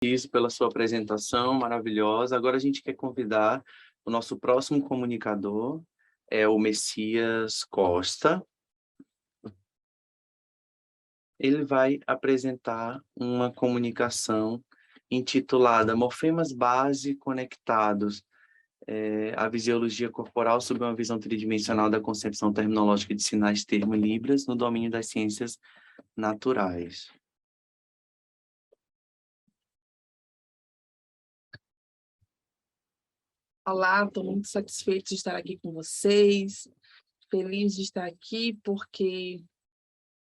Isso, pela sua apresentação maravilhosa. Agora a gente quer convidar o nosso próximo comunicador, é o Messias Costa. Ele vai apresentar uma comunicação intitulada Morfemas Base Conectados, a visiologia corporal sob uma visão tridimensional da concepção terminológica de sinais, termo e libras no domínio das ciências naturais. Olá, estou muito satisfeita de estar aqui com vocês, feliz de estar aqui porque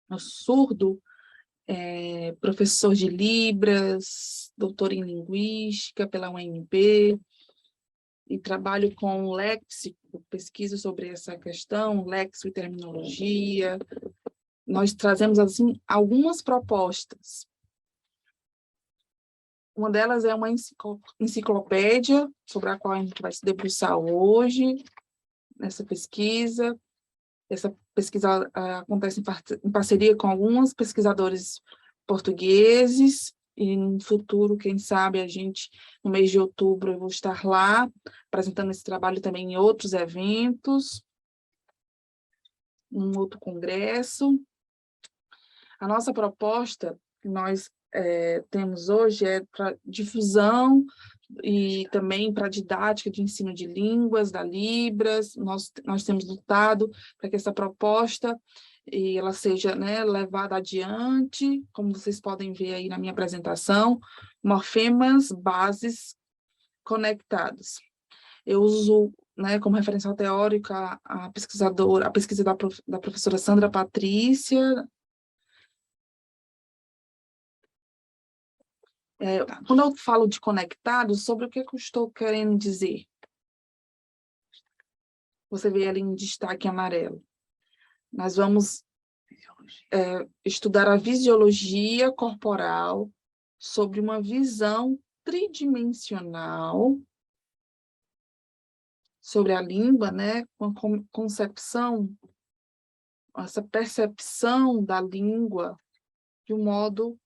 eu surdo, professor de Libras, doutor em Linguística pela UNB, e trabalho com léxico, pesquisa sobre essa questão, léxico e terminologia. Nós trazemos, assim, algumas propostas. Uma delas é uma enciclopédia, sobre a qual a gente vai se debruçar hoje, nessa pesquisa. Essa pesquisa acontece em parceria com alguns pesquisadores portugueses, e no futuro, quem sabe, no mês de outubro, eu vou estar lá, apresentando esse trabalho também em outros eventos, um outro congresso. A nossa proposta que nós temos hoje é para difusão e também para didática de ensino de línguas, da Libras. Nós temos lutado para que essa proposta ela seja, né, levada adiante, como vocês podem ver aí na minha apresentação, morfemas bases conectados. Eu uso, né, como referencial teórica a pesquisa da professora Sandra Patrícia. Quando eu falo de conectados, sobre o que eu estou querendo dizer? Você vê ali em destaque amarelo. Nós vamos estudar a visiologia corporal sobre uma visão tridimensional sobre a língua, né, com a concepção, essa percepção da língua de um modo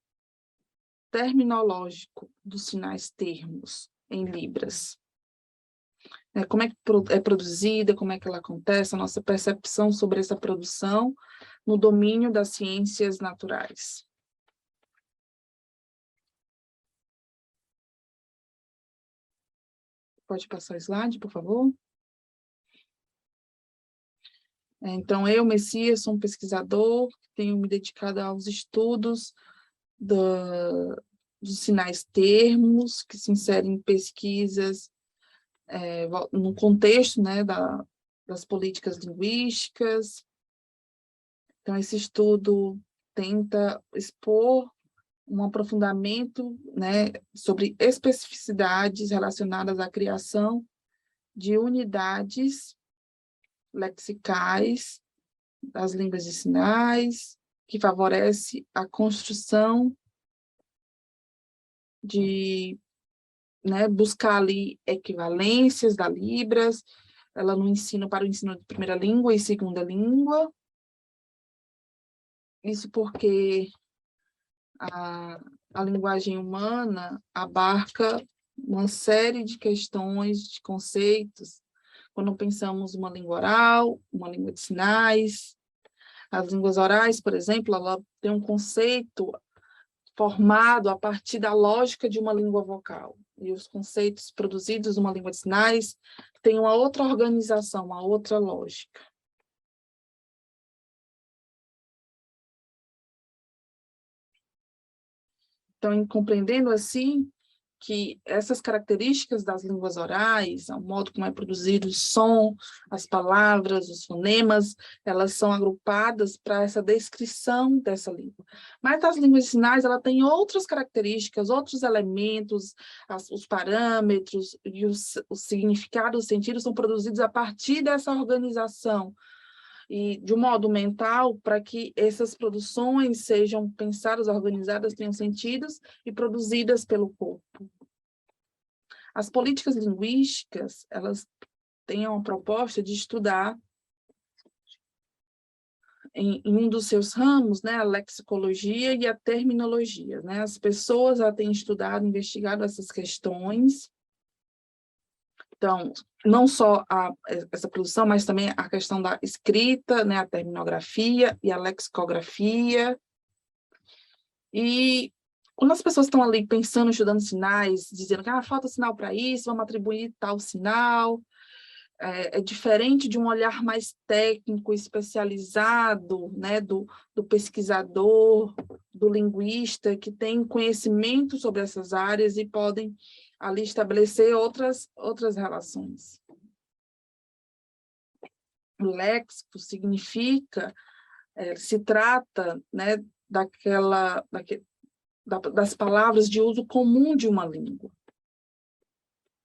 terminológico dos sinais termos em Libras. Como é que é produzida, como é que ela acontece, a nossa percepção sobre essa produção no domínio das ciências naturais. Pode passar o slide, por favor? Então, eu, Messias, sou um pesquisador, tenho me dedicado aos estudos dos sinais termos, que se inserem em pesquisas no contexto, né, das políticas linguísticas. Então, esse estudo tenta expor um aprofundamento, né, sobre especificidades relacionadas à criação de unidades lexicais das línguas de sinais, que favorece a construção de, né, buscar ali equivalências da Libras, ela no ensino para o ensino de primeira língua e segunda língua. Isso porque a linguagem humana abarca uma série de questões, de conceitos, quando pensamos uma língua oral, uma língua de sinais. As línguas orais, por exemplo, ela tem um conceito formado a partir da lógica de uma língua vocal. E os conceitos produzidos numa língua de sinais têm uma outra organização, uma outra lógica. Então, compreendendo assim que essas características das línguas orais, o modo como é produzido o som, as palavras, os fonemas, elas são agrupadas para essa descrição dessa língua. Mas as línguas de sinais, ela tem outras características, outros elementos, os parâmetros e os significados, os sentidos são produzidos a partir dessa organização e de um modo mental, para que essas produções sejam pensadas, organizadas, tenham sentidos e produzidas pelo corpo. As políticas linguísticas, elas têm uma proposta de estudar em um dos seus ramos, né, a lexicologia e a terminologia, né? As pessoas já têm estudado, investigado essas questões. Então, não só essa produção, mas também a questão da escrita, né, a terminografia e a lexicografia. E quando as pessoas estão ali pensando, estudando sinais, dizendo que falta sinal para isso, vamos atribuir tal sinal, é diferente de um olhar mais técnico, especializado, né, do pesquisador, do linguista, que tem conhecimento sobre essas áreas e podem ali estabelecer outras relações. O léxico significa, se trata, né, das palavras de uso comum de uma língua.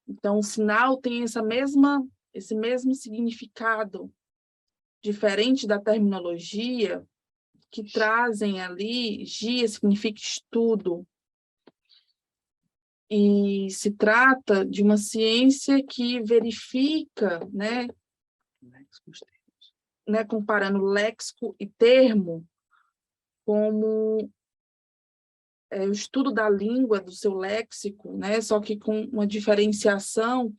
Então, o sinal tem esse mesmo significado, diferente da terminologia, que trazem ali, gia significa estudo, e se trata de uma ciência que verifica, né, comparando léxico e termo, como o estudo da língua, do seu léxico, né, só que com uma diferenciação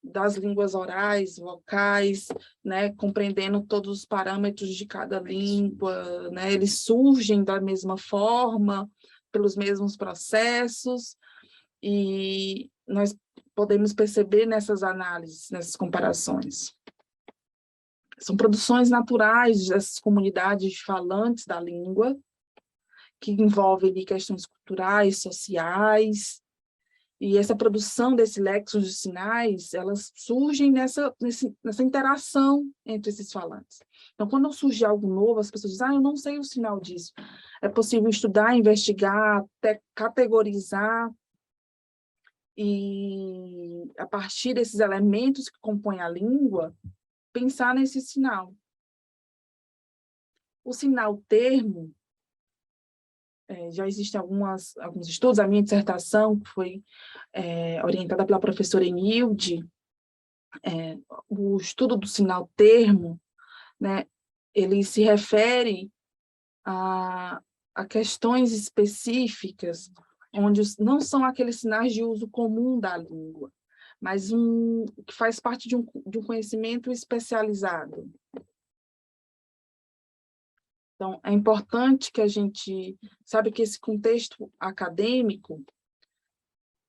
das línguas orais, vocais, né, compreendendo todos os parâmetros de cada língua, né, eles surgem da mesma forma, pelos mesmos processos, e nós podemos perceber nessas análises, nessas comparações. São produções naturais dessas comunidades de falantes da língua, que envolvem questões culturais, sociais, e essa produção desse léxico de sinais, elas surgem nessa interação entre esses falantes. Então, quando surge algo novo, as pessoas dizem, eu não sei o sinal disso. É possível estudar, investigar, até categorizar, e a partir desses elementos que compõem a língua, pensar nesse sinal. O sinal termo, já existem alguns estudos, a minha dissertação, que foi orientada pela professora Enilde, o estudo do sinal termo, né, ele se refere a questões específicas, onde não são aqueles sinais de uso comum da língua, mas que faz parte de um conhecimento especializado. Então, é importante que a gente sabe que esse contexto acadêmico,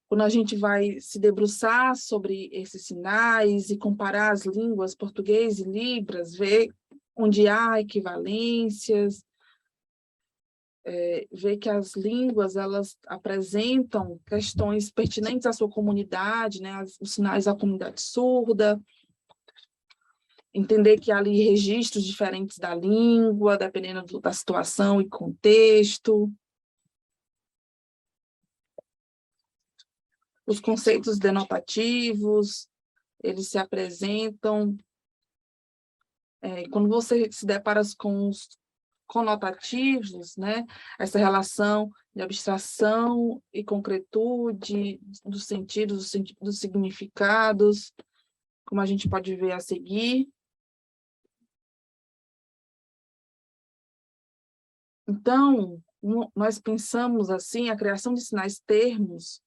quando a gente vai se debruçar sobre esses sinais e comparar as línguas português e Libras, ver onde há equivalências, ver que as línguas elas apresentam questões pertinentes à sua comunidade, né, os sinais da comunidade surda, entender que há ali registros diferentes da língua, dependendo da situação e contexto. Os conceitos denotativos, eles se apresentam. Quando você se depara com os conotativos, né, essa relação de abstração e concretude, dos sentidos, dos significados, como a gente pode ver a seguir. Então, nós pensamos assim, a criação de sinais termos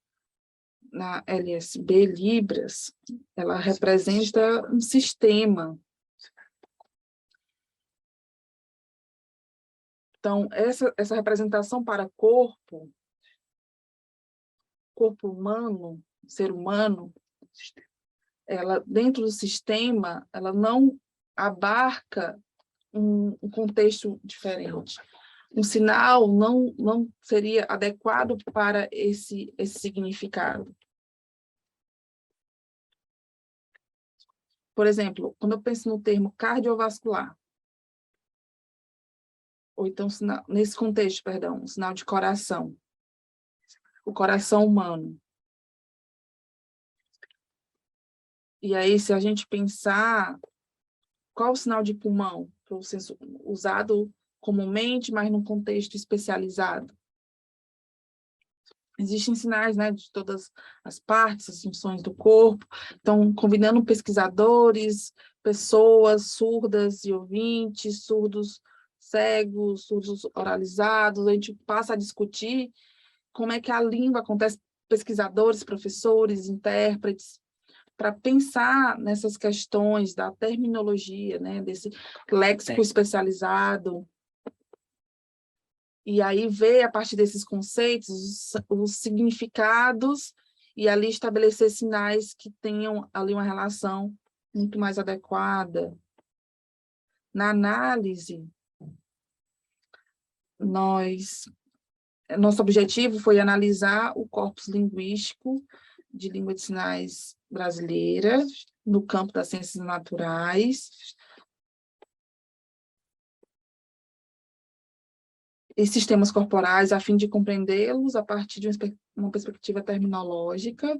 na LSB Libras, ela representa um sistema. Então, essa representação para corpo humano, ser humano, ela, dentro do sistema, ela não abarca um contexto diferente. Um sinal não seria adequado para esse significado. Por exemplo, quando eu penso no termo cardiovascular, ou então, nesse contexto, perdão, um sinal de coração, o coração humano. E aí, se a gente pensar, qual o sinal de pulmão? Usado comumente, mas num contexto especializado. Existem sinais, né, de todas as partes, as funções do corpo. Então, convidando pesquisadores, pessoas surdas e ouvintes, surdos cegos, surdos oralizados, a gente passa a discutir como é que a língua acontece, pesquisadores, professores, intérpretes, para pensar nessas questões da terminologia, né, desse léxico especializado, e aí ver, a partir desses conceitos, os significados, e ali estabelecer sinais que tenham ali uma relação muito mais adequada. Na análise, nosso objetivo foi analisar o corpus linguístico de língua de sinais brasileira no campo das ciências naturais e sistemas corporais, a fim de compreendê-los a partir de uma perspectiva terminológica,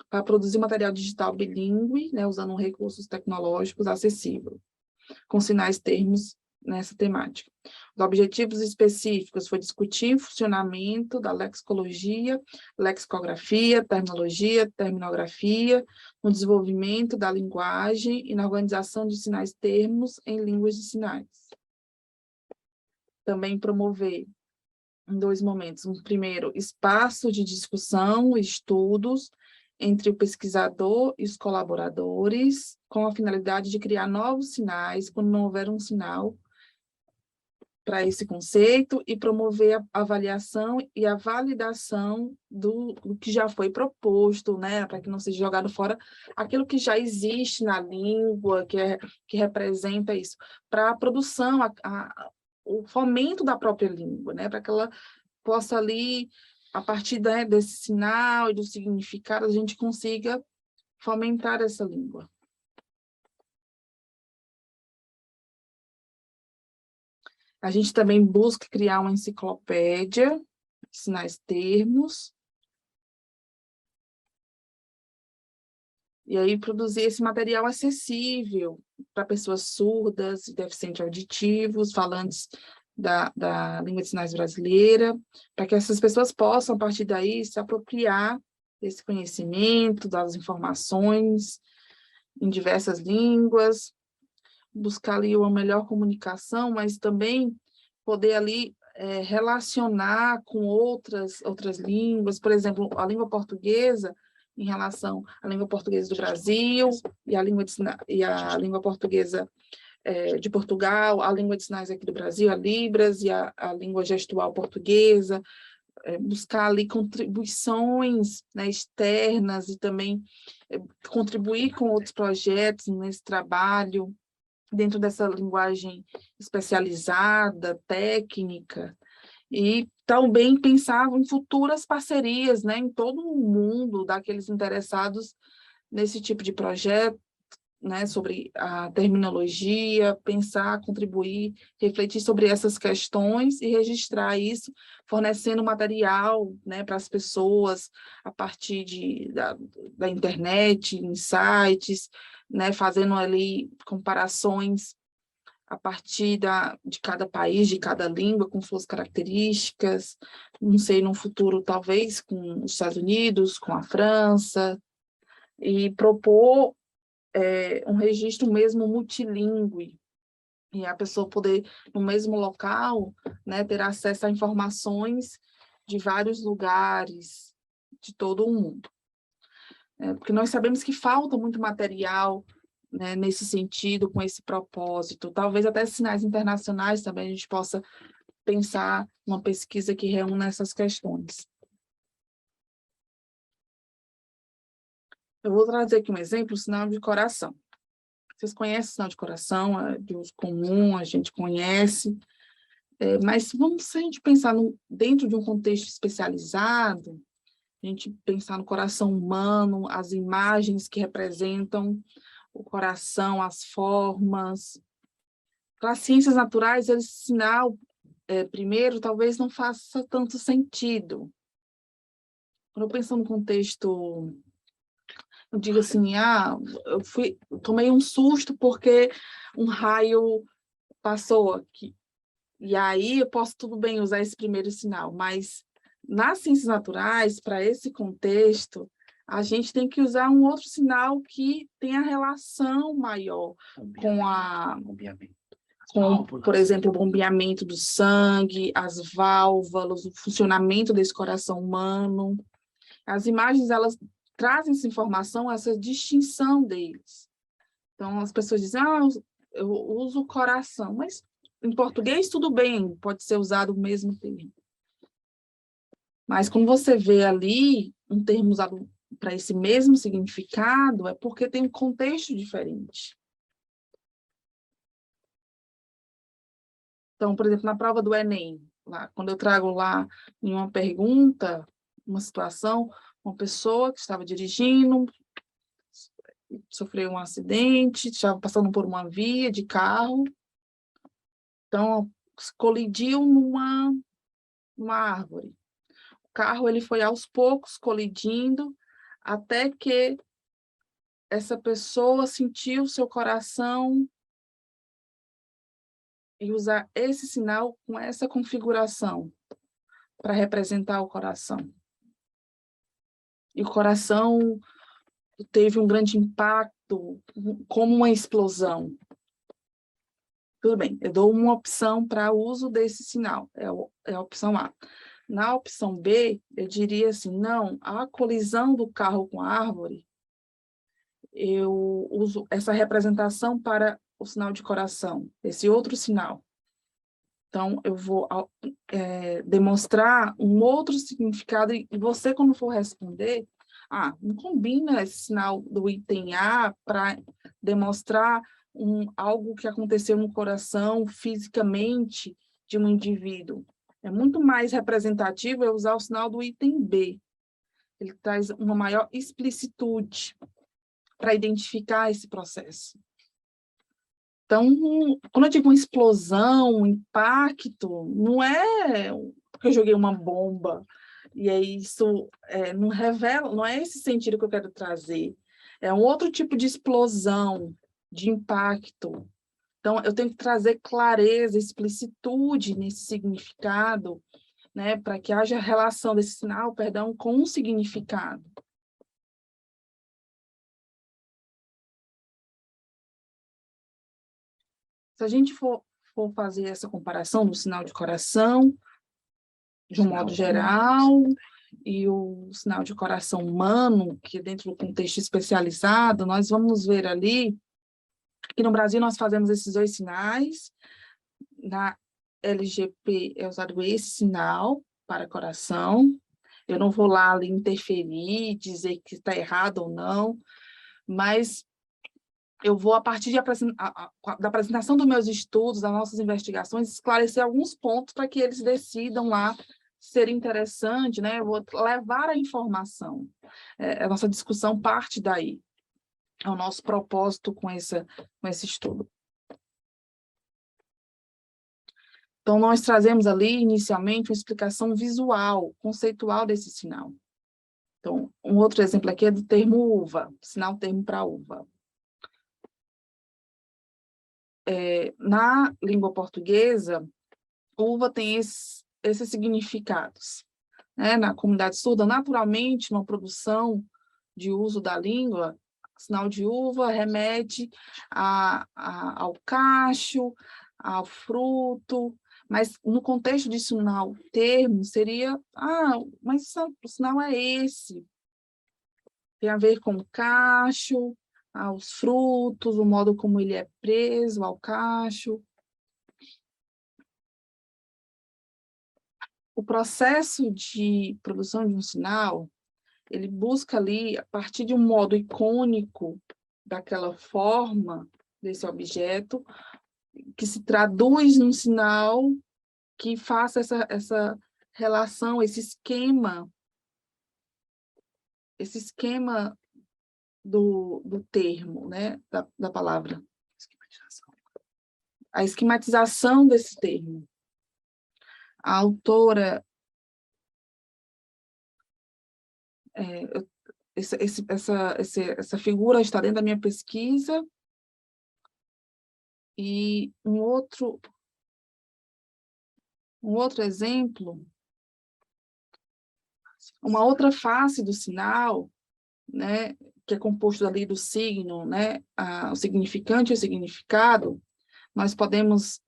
para produzir material digital bilíngue, né, usando recursos tecnológicos acessíveis, com sinais termos nessa temática. Os objetivos específicos foi discutir o funcionamento da lexicologia, lexicografia, terminologia, terminografia, no desenvolvimento da linguagem e na organização de sinais termos em línguas de sinais. Também promover, em 2 momentos, um primeiro, espaço de discussão e estudos entre o pesquisador e os colaboradores, com a finalidade de criar novos sinais, quando não houver um sinal para esse conceito, e promover a avaliação e a validação do que já foi proposto, né, para que não seja jogado fora aquilo que já existe na língua, que representa isso, para a produção, o fomento da própria língua, né, para que ela possa ali, a partir desse sinal e do significado, a gente consiga fomentar essa língua. A gente também busca criar uma enciclopédia, sinais termos, e aí produzir esse material acessível para pessoas surdas, deficientes auditivos, falantes da língua de sinais brasileira, para que essas pessoas possam, a partir daí, se apropriar desse conhecimento, das informações em diversas línguas, buscar ali uma melhor comunicação, mas também poder ali relacionar com outras línguas, por exemplo, a língua portuguesa, em relação à língua portuguesa do Brasil e a língua portuguesa de Portugal, a língua de sinais aqui do Brasil, a Libras e a língua gestual portuguesa, buscar ali contribuições, né, externas e também contribuir com outros projetos nesse trabalho, dentro dessa linguagem especializada, técnica, e também pensar em futuras parcerias, né, em todo o mundo, daqueles interessados nesse tipo de projeto, né, sobre a terminologia, pensar, contribuir, refletir sobre essas questões e registrar isso, fornecendo material, né, para as pessoas a partir da internet, em sites, né, fazendo ali comparações a partir de cada país, de cada língua, com suas características, não sei, no futuro, talvez, com os Estados Unidos, com a França, e propor um registro mesmo multilingüe, e a pessoa poder, no mesmo local, né, ter acesso a informações de vários lugares, de todo o mundo. Porque nós sabemos que falta muito material, né, nesse sentido, com esse propósito. Talvez até sinais internacionais também a gente possa pensar uma pesquisa que reúna essas questões. Eu vou trazer aqui um exemplo, o sinal de coração. Vocês conhecem o sinal de coração, é de uso comum, a gente conhece, mas se a gente pensar dentro de um contexto especializado, a gente pensar no coração humano, as imagens que representam o coração, as formas. Para as ciências naturais, esse sinal, primeiro, talvez não faça tanto sentido. Quando eu penso no contexto, eu digo assim, eu tomei um susto porque um raio passou aqui. E aí eu posso tudo bem usar esse primeiro sinal, mas nas ciências naturais, para esse contexto, a gente tem que usar um outro sinal que tenha relação maior com com, por exemplo, o bombeamento do sangue, as válvulas, o funcionamento desse coração humano. As imagens, elas trazem essa informação, essa distinção deles. Então, as pessoas dizem, eu uso o coração, mas em português tudo bem, pode ser usado o mesmo termo. Mas quando você vê ali um termo usado para esse mesmo significado, é porque tem um contexto diferente. Então, por exemplo, na prova do Enem, lá, quando eu trago lá em uma pergunta, uma situação, uma pessoa que estava dirigindo, sofreu um acidente, estava passando por uma via de carro, então colidiu numa árvore. O carro ele foi aos poucos colidindo até que essa pessoa sentiu seu coração e usar esse sinal com essa configuração para representar o coração. E o coração teve um grande impacto, como uma explosão. Tudo bem, eu dou uma opção para uso desse sinal, é a opção A. Na opção B, eu diria assim, não, a colisão do carro com a árvore, eu uso essa representação para o sinal de coração, esse outro sinal. Então, eu vou demonstrar um outro significado, e você, quando for responder, não combina esse sinal do item A para demonstrar algo que aconteceu no coração fisicamente de um indivíduo. É muito mais representativo eu usar o sinal do item B. Ele traz uma maior explicitude para identificar esse processo. Então, quando eu digo uma explosão, um impacto, não é porque eu joguei uma bomba, e aí isso não revela, não é esse sentido que eu quero trazer. É um outro tipo de explosão, de impacto. Então, eu tenho que trazer clareza, explicitude nesse significado, né, para que haja relação desse sinal, perdão, com um significado. Se a gente for fazer essa comparação do sinal de coração, de um modo geral, e o sinal de coração humano, que dentro do contexto especializado, nós vamos ver ali que no Brasil nós fazemos esses dois sinais. Na LGP é usado esse sinal para coração. Eu não vou lá ali interferir, dizer que está errado ou não, mas eu vou, a partir da apresentação dos meus estudos, das nossas investigações, esclarecer alguns pontos para que eles decidam lá ser interessante, né? Eu vou levar a informação. A nossa discussão parte daí. É o nosso propósito com esse estudo. Então, nós trazemos ali, inicialmente, uma explicação visual, conceitual desse sinal. Então, um outro exemplo aqui é do termo uva, sinal termo para uva. Na língua portuguesa, uva tem esses significados. Né? Na comunidade surda, naturalmente, uma produção de uso da língua, sinal de uva remete ao cacho, ao fruto, mas no contexto de sinal termo, seria, mas o sinal é esse. Tem a ver com o cacho, aos frutos, o modo como ele é preso ao cacho. O processo de produção de um sinal, ele busca ali, a partir de um modo icônico daquela forma, desse objeto, que se traduz num sinal que faça essa relação, esse esquema do termo, né, da palavra. A esquematização desse termo. A autora essa figura está dentro da minha pesquisa, e um outro exemplo, uma outra face do sinal, né, que é composto ali do signo, né, o significante e o significado, nós podemos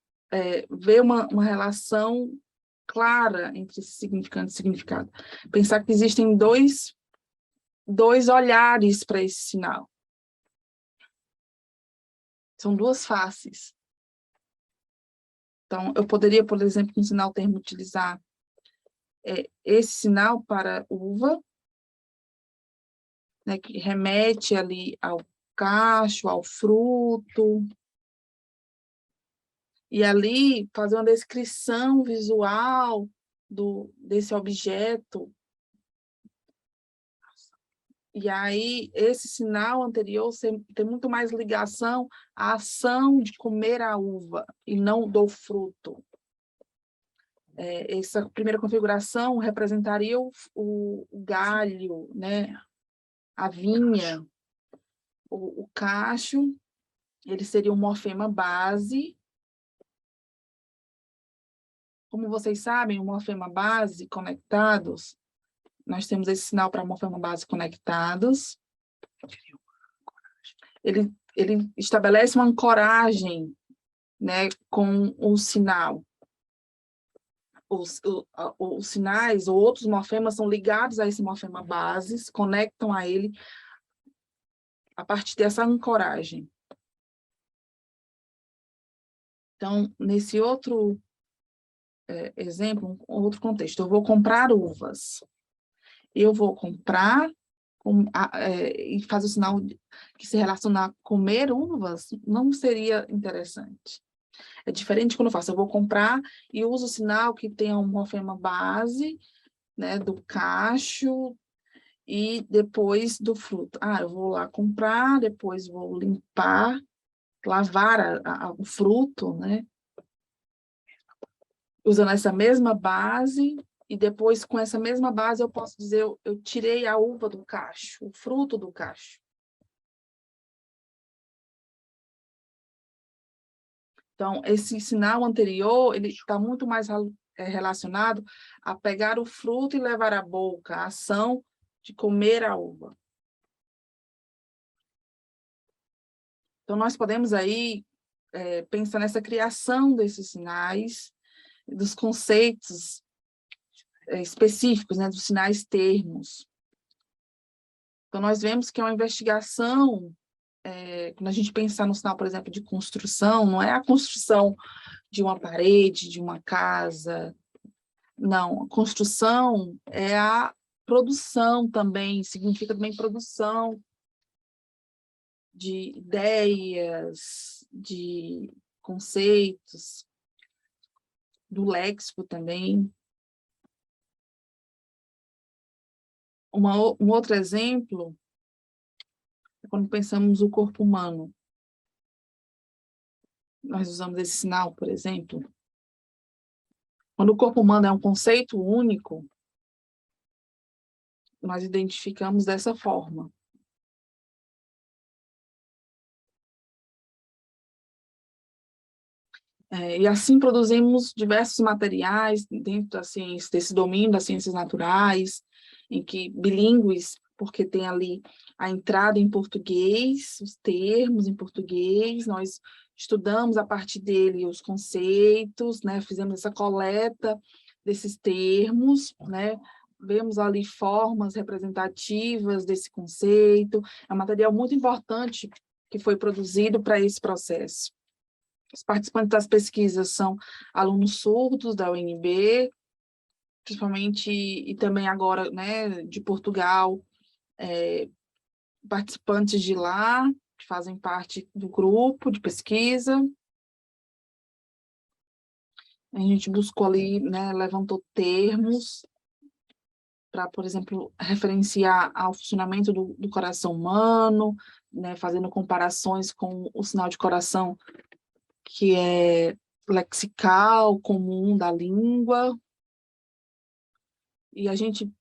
ver uma relação clara entre esse significante e significado. Pensar que existem dois olhares para esse sinal. São duas faces. Então, eu poderia, por exemplo, no sinal termo, utilizar esse sinal para uva, né, que remete ali ao cacho, ao fruto, e ali fazer uma descrição visual desse objeto. E aí, esse sinal anterior tem muito mais ligação à ação de comer a uva, e não do fruto. Essa primeira configuração representaria o galho, né? A vinha, o cacho, ele seria um morfema base. Como vocês sabem, o morfema base conectados, nós temos esse sinal para morfema base conectados. Ele estabelece uma ancoragem, né, com o sinal. Os sinais ou outros morfemas são ligados a esse morfema base, se conectam a ele a partir dessa ancoragem. Então, nesse outro exemplo, um outro contexto, eu vou comprar uvas. Eu vou comprar e fazer o sinal que se relacionar a comer uvas, não seria interessante. É diferente quando eu faço, eu vou comprar e uso o sinal que tem um morfema base, né, do cacho e depois do fruto. Eu vou lá comprar, depois vou limpar, lavar o fruto, né, usando essa mesma base, e depois com essa mesma base eu posso dizer, eu tirei a uva do cacho, o fruto do cacho. Então, esse sinal anterior, ele está muito mais relacionado a pegar o fruto e levar à boca, a ação de comer a uva. Então, nós podemos aí pensar nessa criação desses sinais, dos conceitos específicos, né, dos sinais termos. Então, nós vemos que é uma investigação, quando a gente pensar no sinal, por exemplo, de construção, não é a construção de uma parede, de uma casa. Não, a construção é a produção também, significa também produção de ideias, de conceitos, do léxico também. Um outro exemplo é quando pensamos o corpo humano. Nós usamos esse sinal, por exemplo. Quando o corpo humano é um conceito único, nós identificamos dessa forma. E assim produzimos diversos materiais dentro da ciência, desse domínio das ciências naturais, em que bilíngues, porque tem ali a entrada em português, os termos em português, nós estudamos a partir dele os conceitos, né, fizemos essa coleta desses termos, né, vemos ali formas representativas desse conceito, é um material muito importante que foi produzido para esse processo. Os participantes das pesquisas são alunos surdos da UNB, principalmente, e também agora, né, de Portugal, participantes de lá, que fazem parte do grupo de pesquisa. A gente buscou ali, né, levantou termos para, por exemplo, referenciar ao funcionamento do coração humano, né, fazendo comparações com o sinal de coração que é lexical, comum da língua. E a gente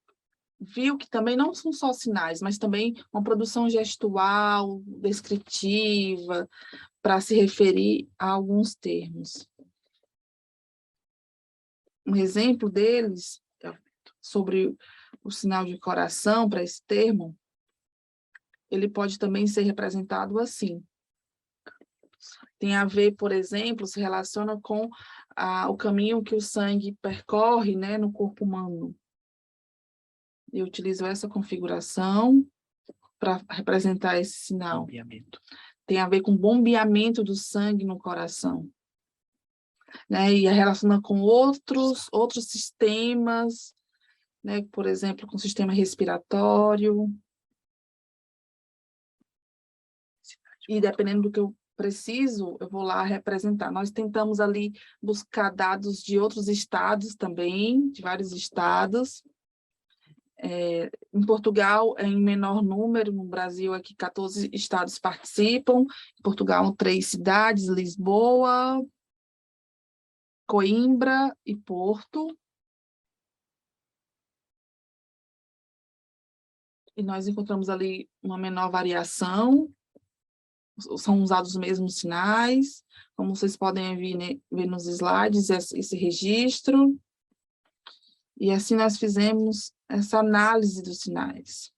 viu que também não são só sinais, mas também uma produção gestual, descritiva, para se referir a alguns termos. Um exemplo deles, sobre o sinal de coração, para esse termo, ele pode também ser representado assim. tem a ver, por exemplo, se relaciona com o caminho que o sangue percorre, né, no corpo humano. Eu utilizo essa configuração para representar esse sinal. Bombeamento. Tem a ver com bombeamento do sangue no coração, né? E relaciona com outros sistemas, né? Por exemplo, com o sistema respiratório. E dependendo do que eu preciso, eu vou lá representar. Nós tentamos ali buscar dados de outros estados também, de vários estados. Em Portugal é em menor número, no Brasil aqui 14 estados participam, em Portugal 3 cidades, Lisboa, Coimbra e Porto. E nós encontramos ali uma menor variação, são usados os mesmos sinais, como vocês podem ver, né, ver nos slides, esse registro. E assim nós fizemos essa análise dos sinais.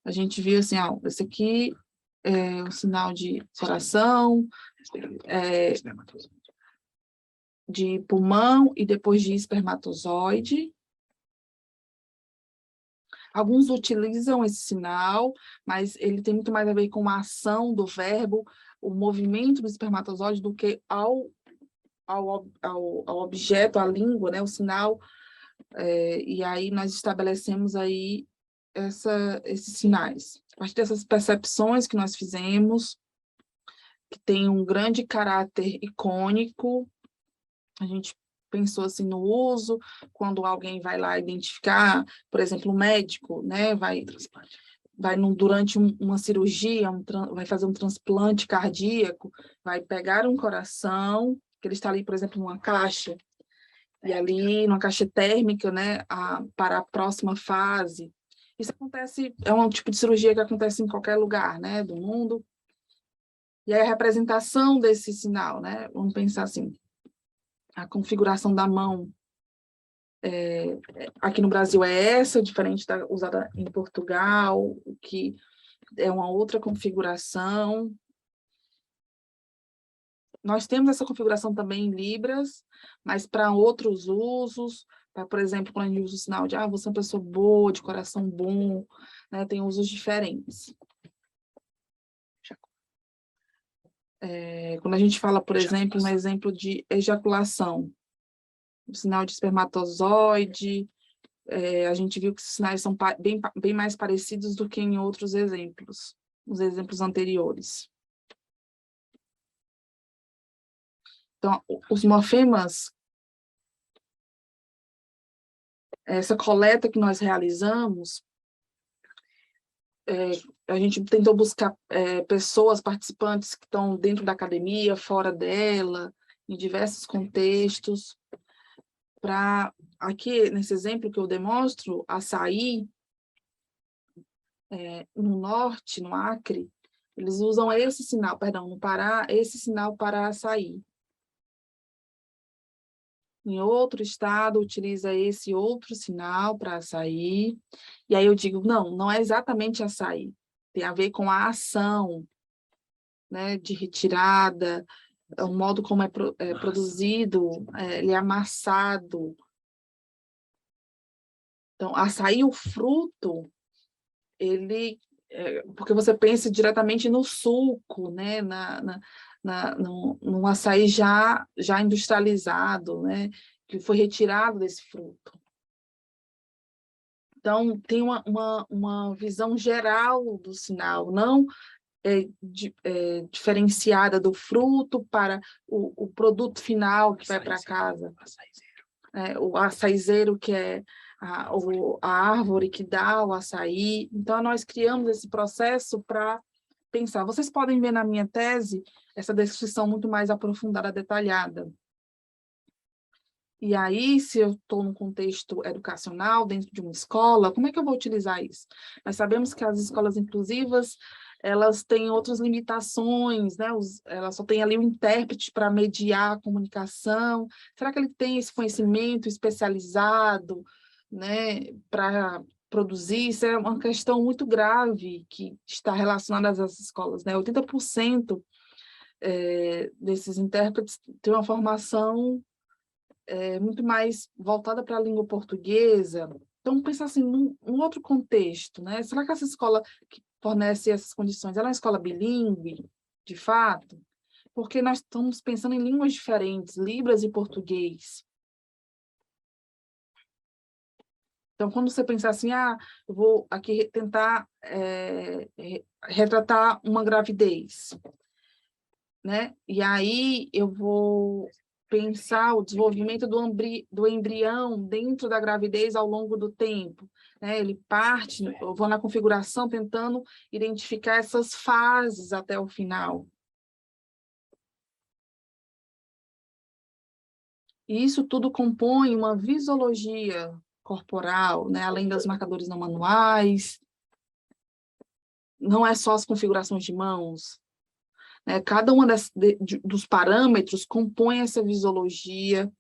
A gente viu assim, esse aqui é o sinal de coração, de pulmão e depois de espermatozoide. Alguns utilizam esse sinal, mas ele tem muito mais a ver com a ação do verbo, o movimento do espermatozoide, do que ao objeto, à língua, né, o sinal. E aí nós estabelecemos aí esses sinais. A partir dessas percepções que nós fizemos, que tem um grande caráter icônico, a gente pensou assim no uso, quando alguém vai lá identificar, por exemplo, um médico, né, vai durante uma cirurgia, vai fazer um transplante cardíaco, vai pegar um coração, que ele está ali, por exemplo, numa caixa, e ali, numa caixa térmica, né, para a próxima fase. Isso acontece, é um tipo de cirurgia que acontece em qualquer lugar, né, do mundo. E aí a representação desse sinal, né, vamos pensar assim, a configuração da mão aqui no Brasil é essa, diferente da usada em Portugal, que é uma outra configuração. Nós temos essa configuração também em Libras, mas para outros usos, por exemplo, quando a gente usa o sinal de você é uma pessoa boa, de coração bom, né, tem usos diferentes. Quando a gente fala, por exemplo, um exemplo de ejaculação, o sinal de espermatozoide, a gente viu que esses sinais são bem mais parecidos do que em outros exemplos, os exemplos anteriores. Então, os morfemas, essa coleta que nós realizamos, a gente tentou buscar pessoas, participantes que estão dentro da academia, fora dela, em diversos contextos, para, aqui, nesse exemplo que eu demonstro, açaí, no norte, no Acre, eles usam esse sinal, perdão, no Pará, esse sinal para açaí. Em outro estado, utiliza esse outro sinal para açaí. E aí eu digo, não é exatamente açaí. Tem a ver com a ação, né, de retirada, o modo como é produzido, ele é amassado. Então, açaí, o fruto, ele... porque você pensa diretamente no suco, né, no açaí já industrializado, né, que foi retirado desse fruto. Então, tem uma visão geral do sinal, não diferenciada do fruto para o produto final que vai para casa. O açaizeiro, que é a árvore que dá o açaí. Então, nós criamos esse processo para pensar. Vocês podem ver na minha tese essa descrição muito mais aprofundada, detalhada. E aí, se eu estou num contexto educacional, dentro de uma escola, como é que eu vou utilizar isso? Nós sabemos que as escolas inclusivas, elas têm outras limitações, né? Elas só têm ali um intérprete para mediar a comunicação. Será que ele tem esse conhecimento especializado, né, para produzir? Isso é uma questão muito grave que está relacionada às escolas, né? 80% desses intérpretes têm uma formação muito mais voltada para a língua portuguesa. Então, pensar assim, num outro contexto, né? Será que essa escola que fornece essas condições, ela é uma escola bilíngue, de fato? Porque nós estamos pensando em línguas diferentes, Libras e português. Então, quando você pensar assim, eu vou aqui tentar retratar uma gravidez, né? E aí eu vou pensar o desenvolvimento do embrião dentro da gravidez ao longo do tempo, né? Ele parte, eu vou na configuração tentando identificar essas fases até o final. E isso tudo compõe uma visiologia corporal, né? Além dos marcadores não manuais, não é só as configurações de mãos, né? Cada uma dos parâmetros compõe essa visiologia,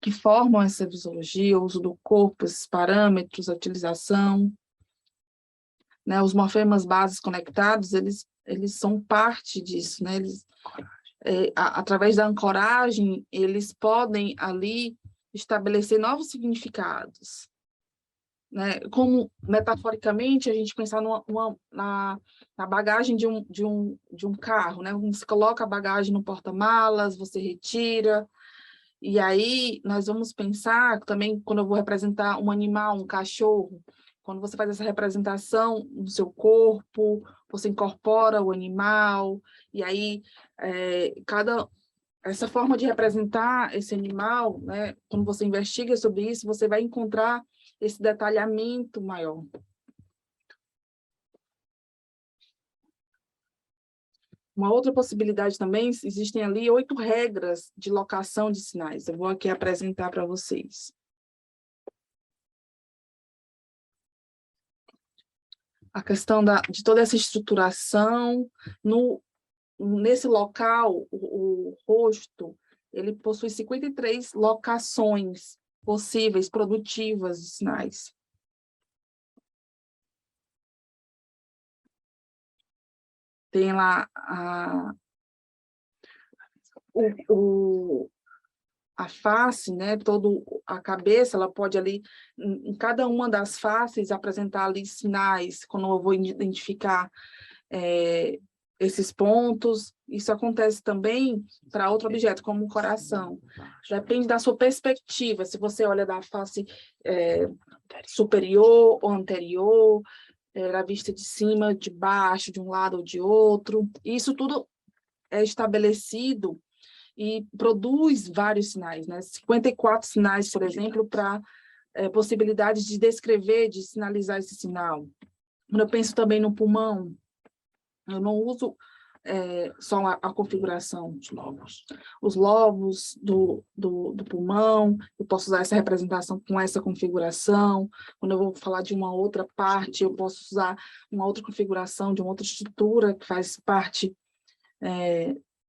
que formam essa visiologia, o uso do corpo, esses parâmetros, a utilização, né? Os morfemas bases conectados, eles são parte disso, né? Eles, através da ancoragem, eles podem ali estabelecer novos significados, né? Como, metaforicamente, a gente pensar na bagagem de um carro, né? Você coloca a bagagem no porta-malas, você retira, e aí nós vamos pensar também, quando eu vou representar um animal, um cachorro, quando você faz essa representação no seu corpo, você incorpora o animal, e aí essa forma de representar esse animal, né, quando você investiga sobre isso, você vai encontrar esse detalhamento maior. Uma outra possibilidade também, existem ali 8 regras de locação de sinais. Eu vou aqui apresentar para vocês. A questão de toda essa estruturação, nesse local, o rosto, ele possui 53 locações possíveis, produtivas de sinais. Tem lá a face, né, a cabeça, ela pode ali, em cada uma das faces, apresentar ali sinais, quando eu vou identificar esses pontos. Isso acontece também para outro objeto, como o coração. Depende da sua perspectiva, se você olha da face superior ou anterior, da vista de cima, de baixo, de um lado ou de outro. Isso tudo é estabelecido e produz vários sinais, né? 54 sinais, por exemplo, para possibilidades de descrever, de sinalizar esse sinal. Quando eu penso também no pulmão, eu não uso só a configuração. Os lobos do pulmão, eu posso usar essa representação com essa configuração. Quando eu vou falar de uma outra parte, eu posso usar uma outra configuração de uma outra estrutura que faz parte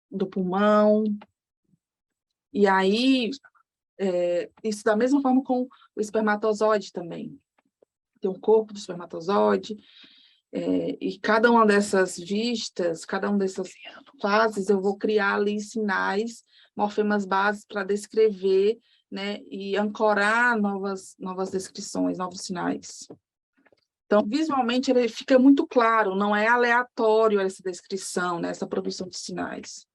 do pulmão. E aí, isso da mesma forma com o espermatozoide também. Tem um corpo do espermatozoide, e cada uma dessas vistas, cada uma dessas fases, eu vou criar ali sinais, morfemas bases para descrever, né, e ancorar novas descrições, novos sinais. Então, visualmente, ele fica muito claro, não é aleatório essa descrição, né, essa produção de sinais.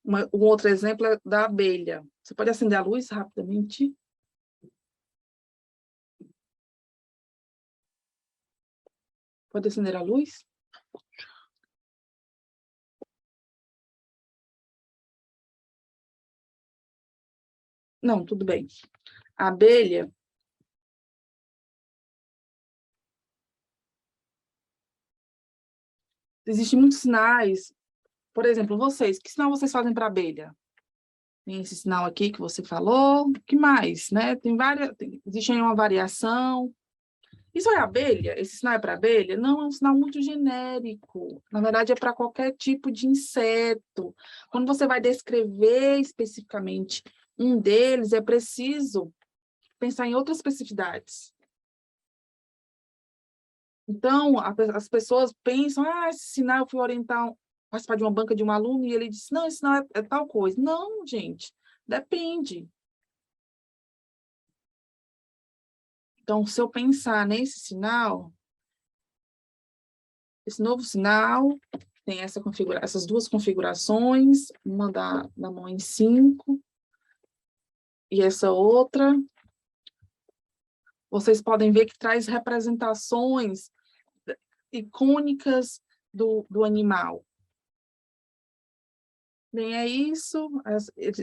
Um outro exemplo é da abelha. Você pode acender a luz rapidamente? Pode acender a luz? Não, tudo bem. A abelha, existem muitos sinais. Por exemplo, vocês, que sinal vocês fazem para a abelha? Tem esse sinal aqui que você falou. O que mais, né? Existe uma variação. Isso é abelha? Esse sinal é para abelha? Não, é um sinal muito genérico. Na verdade, é para qualquer tipo de inseto. Quando você vai descrever especificamente um deles, é preciso pensar em outras especificidades. Então, as pessoas pensam, esse sinal eu fui orientar, participar de uma banca de um aluno, e ele disse, não, esse sinal é tal coisa. Não, gente, depende. Então, se eu pensar nesse sinal, esse novo sinal tem essas duas configurações, uma da mão em 5, e essa outra, vocês podem ver que traz representações icônicas do animal. Bem, é isso.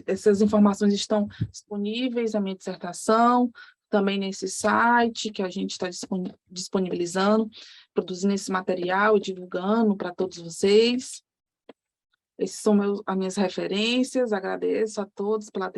Essas informações estão disponíveis na minha dissertação, também nesse site que a gente está disponibilizando, produzindo esse material e divulgando para todos vocês. Essas são as minhas referências. Agradeço a todos pela atenção.